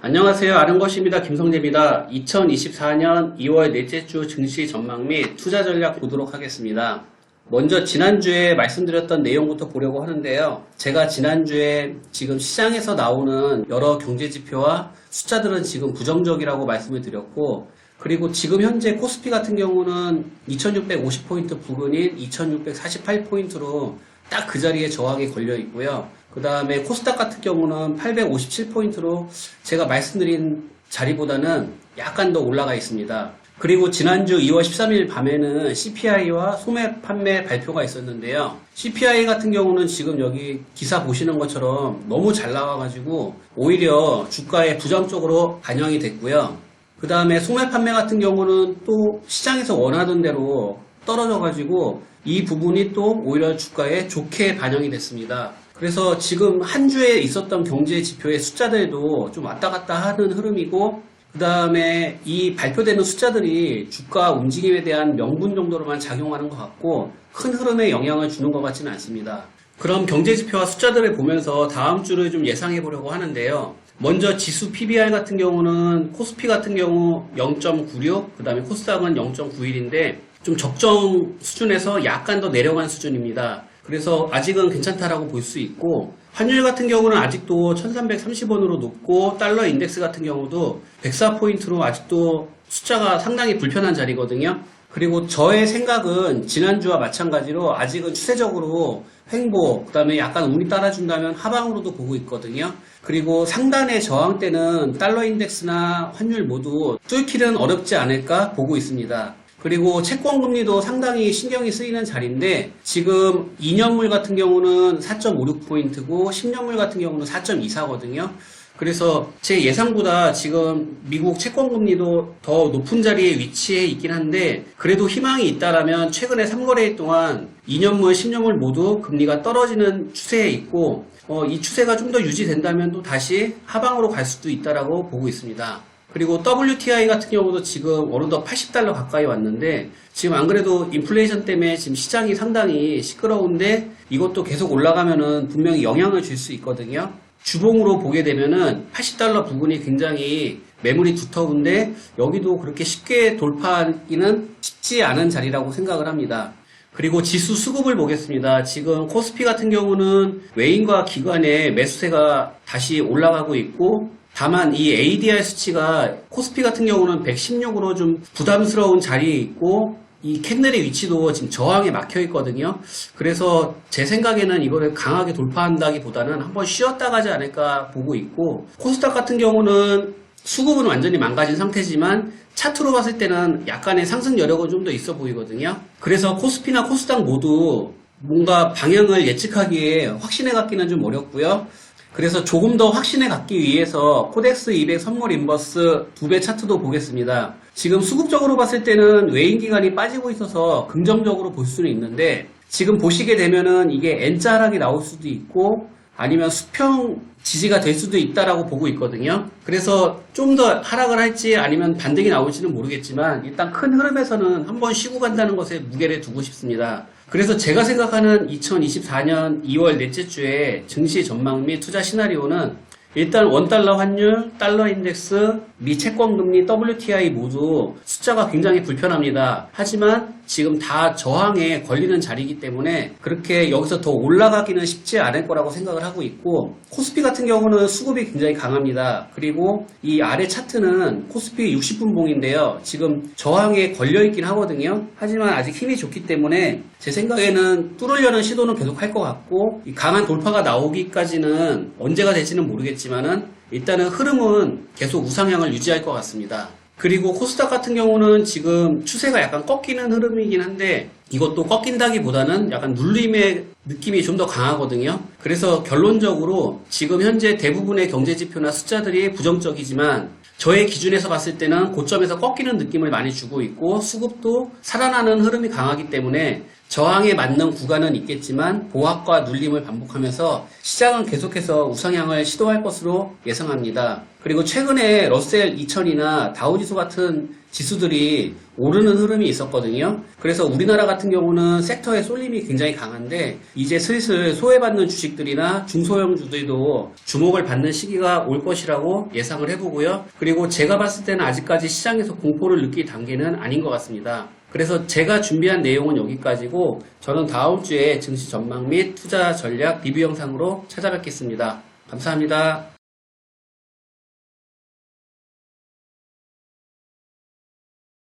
안녕하세요. 아는것입니다. 김성재입니다. 2024년 2월 넷째 주 증시 전망 및 투자 전략 보도록 하겠습니다. 먼저 지난주에 말씀드렸던 내용부터 보려고 하는데요. 제가 지난주에 지금 시장에서 나오는 여러 경제지표와 숫자들은 지금 부정적이라고 말씀을 드렸고, 그리고 지금 현재 코스피 같은 경우는 2650포인트 부근인 2648포인트로 딱 그 자리에 저항이 걸려 있고요. 그 다음에 코스닥 같은 경우는 857포인트로 제가 말씀드린 자리보다는 약간 더 올라가 있습니다. 그리고 지난주 2월 13일 밤에는 CPI와 소매 판매 발표가 있었는데요. CPI 같은 경우는 지금 여기 기사 보시는 것처럼 너무 잘 나와가지고 오히려 주가에 부정적으로 반영이 됐고요. 그 다음에 소매 판매 같은 경우는 또 시장에서 원하던 대로 떨어져가지고 이 부분이 또 오히려 주가에 좋게 반영이 됐습니다. 그래서 지금 한 주에 있었던 경제 지표의 숫자들도 좀 왔다 갔다 하는 흐름이고, 그 다음에 이 발표되는 숫자들이 주가 움직임에 대한 명분 정도로만 작용하는 것 같고 큰 흐름에 영향을 주는 것 같지는 않습니다. 그럼 경제 지표와 숫자들을 보면서 다음 주를 좀 예상해 보려고 하는데요. 먼저 지수 PBR 같은 경우는 코스피 같은 경우 0.96, 그 다음에 코스닥은 0.91인데 좀 적정 수준에서 약간 더 내려간 수준입니다. 그래서 아직은 괜찮다라고 볼 수 있고, 환율 같은 경우는 아직도 1330원으로 높고, 달러 인덱스 같은 경우도 104포인트로 아직도 숫자가 상당히 불편한 자리거든요. 그리고 저의 생각은 지난주와 마찬가지로 아직은 추세적으로 횡보, 그 다음에 약간 운이 따라준다면 하방으로도 보고 있거든요. 그리고 상단의 저항대는 달러 인덱스나 환율 모두 뚫기는 어렵지 않을까 보고 있습니다. 그리고 채권금리도 상당히 신경이 쓰이는 자리인데 지금 2년물 같은 경우는 4.56포인트고 10년물 같은 경우는 4.24거든요. 그래서 제 예상보다 지금 미국 채권금리도 더 높은 자리에 위치해 있긴 한데 그래도 희망이 있다라면 최근에 3거래일 동안 2년물, 10년물 모두 금리가 떨어지는 추세에 있고 이 추세가 좀 더 유지된다면 또 다시 하방으로 갈 수도 있다라고 보고 있습니다. 그리고 WTI 같은 경우도 지금 어느덧 80달러 가까이 왔는데 지금 안 그래도 인플레이션 때문에 지금 시장이 상당히 시끄러운데 이것도 계속 올라가면은 분명히 영향을 줄 수 있거든요. 주봉으로 보게 되면은 80달러 부근이 굉장히 매물이 두터운데 여기도 그렇게 쉽게 돌파하기는 쉽지 않은 자리라고 생각을 합니다. 그리고 지수 수급을 보겠습니다. 지금 코스피 같은 경우는 외인과 기관의 매수세가 다시 올라가고 있고, 다만 이 ADR 수치가 코스피 같은 경우는 116으로 좀 부담스러운 자리에 있고 이 캔넬의 위치도 지금 저항에 막혀 있거든요. 그래서 제 생각에는 이거를 강하게 돌파한다기보다는 한번 쉬었다 가지 않을까 보고 있고, 코스닥 같은 경우는 수급은 완전히 망가진 상태지만 차트로 봤을 때는 약간의 상승 여력은 좀 더 있어 보이거든요. 그래서 코스피나 코스닥 모두 뭔가 방향을 예측하기에 확신해 갖기는 좀 어렵고요. 그래서 조금 더 확신에 갖기 위해서 코덱스 200 선물 인버스 2배 차트도 보겠습니다. 지금 수급적으로 봤을 때는 외인 기관이 빠지고 있어서 긍정적으로 볼 수는 있는데 지금 보시게 되면은 이게 N자 하락이 나올 수도 있고 아니면 수평 지지가 될 수도 있다라고 보고 있거든요. 그래서 좀 더 하락을 할지 아니면 반등이 나올지는 모르겠지만 일단 큰 흐름에서는 한번 쉬고 간다는 것에 무게를 두고 싶습니다. 그래서 제가 생각하는 2024년 2월 넷째 주에 증시 전망 및 투자 시나리오는 일단 원달러 환율, 달러 인덱스, 미 채권금리, WTI 모두 숫자가 굉장히 불편합니다. 하지만 지금 다 저항에 걸리는 자리이기 때문에 그렇게 여기서 더 올라가기는 쉽지 않을 거라고 생각을 하고 있고, 코스피 같은 경우는 수급이 굉장히 강합니다. 그리고 이 아래 차트는 코스피 60분 봉인데요. 지금 저항에 걸려있긴 하거든요. 하지만 아직 힘이 좋기 때문에 제 생각에는 뚫으려는 시도는 계속 할 것 같고, 이 강한 돌파가 나오기까지는 언제가 될지는 모르겠지만은 일단은 흐름은 계속 우상향을 유지할 것 같습니다. 그리고 코스닥 같은 경우는 지금 추세가 약간 꺾이는 흐름이긴 한데 이것도 꺾인다기보다는 약간 눌림의 느낌이 좀 더 강하거든요. 그래서 결론적으로 지금 현재 대부분의 경제지표나 숫자들이 부정적이지만 저의 기준에서 봤을 때는 고점에서 꺾이는 느낌을 많이 주고 있고 수급도 살아나는 흐름이 강하기 때문에 저항에 맞는 구간은 있겠지만 보합과 눌림을 반복하면서 시장은 계속해서 우상향을 시도할 것으로 예상합니다. 그리고 최근에 러셀 2000이나 다우지수 같은 지수들이 오르는 흐름이 있었거든요. 그래서 우리나라 같은 경우는 섹터의 쏠림이 굉장히 강한데 이제 슬슬 소외받는 주식들이나 중소형주들도 주목을 받는 시기가 올 것이라고 예상을 해보고요. 그리고 제가 봤을 때는 아직까지 시장에서 공포를 느낄 단계는 아닌 것 같습니다. 그래서 제가 준비한 내용은 여기까지고 저는 다음 주에 증시 전망 및 투자 전략 리뷰 영상으로 찾아뵙겠습니다. 감사합니다.